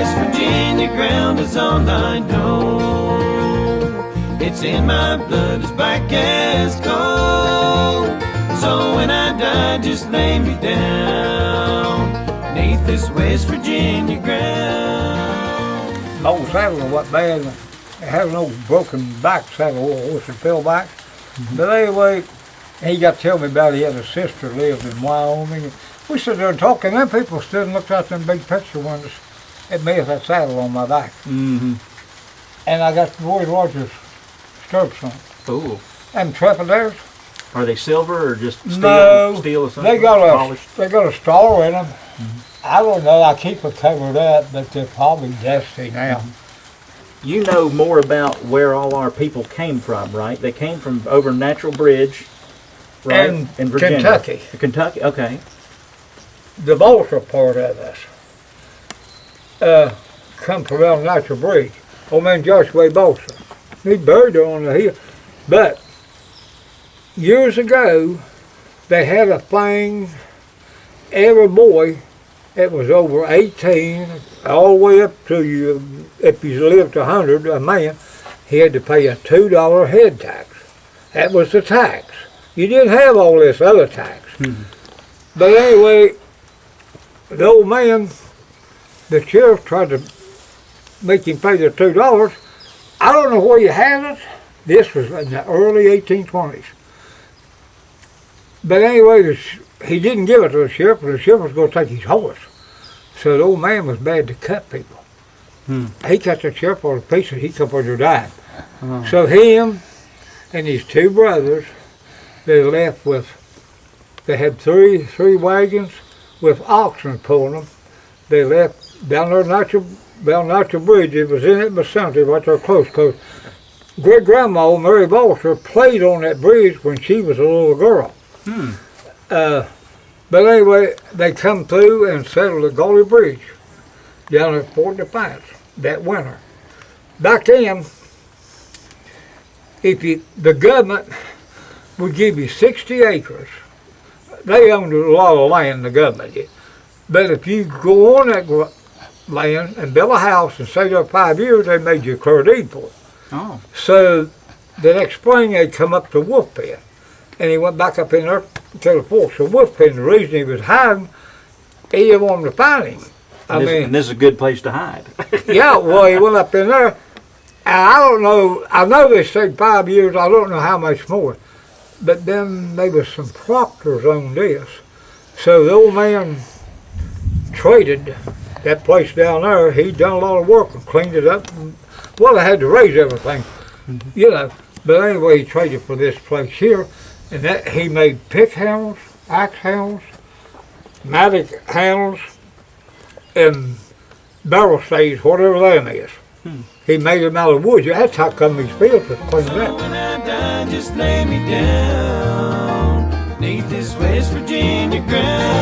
West Virginia ground is all I know. It's in my blood as black as coal. So when I die, just lay me down 'neath this West Virginia ground. The old saddle wasn't bad. It had an old broken back saddle, horse and fell back. But anyway, he got to tell me about he had a sister lived in Wyoming. We stood there talking, and then people stood and looked out them big picture windows at me with that saddle on my back. Mm-hmm. And I got Roy Rogers stirrups on. Ooh. Them trepidators. Are they silver or just steel? No, Steel or something? they got a star in them. I don't know, I keep it covered up, but they're probably dusty now. You know more about where all our people came from, right? They came from over Natural Bridge, right? And in Virginia. Kentucky. Kentucky, okay. The Balser part of us come from around Natural Bridge. Old man Joshua Balser. He buried on the hill. But years ago, they had a thing, every boy that was over 18, all the way up to you, if you lived 100, a man, he had to pay a $2 head tax. That was the tax. You didn't have all this other tax. Mm-hmm. But anyway, the old man, the sheriff tried to make him pay the $2. I don't know where you had it. This was in the early 1820s. But anyway, he didn't give it to the sheriff, but the sheriff was going to take his horse. So the old man was bad to cut people. He cut the sheriff all to pieces. He come under dime. So him and his two brothers, they left with, they had three wagons with oxen pulling them. They left down there Natural Bridge. It was in that vicinity right there close, because great-grandma, Mary Balser, played on that bridge when she was a little girl. But anyway, they come through and settled the Gully Bridge down at Fort Defiance that winter. Back then, the government would give you 60 acres. They owned a lot of land, the government did. But if you go on that land and build a house and stay there 5 years, they made you a clear deed for it. Oh. So the next spring, they'd come up to Wolf Pen. And he went back up in there to the fort. So Wolf Pen, the reason he was hiding, he didn't want them to find him. And this is a good place to hide. Yeah, well, he went up in there. And I don't know, I know they stayed 5 years, I don't know how much more. But then there was some proctors on this. So the old man traded that place down there. He'd done a lot of work and cleaned it up. Well, they had to raise everything, you know. But anyway, he traded for this place here. And that he made pick handles, axe handles, mattock handles, and barrel staves, whatever that is. He made them out of wood. That's how come these fields was cleaned up. When I die, just lay me down 'neath this West Virginia ground.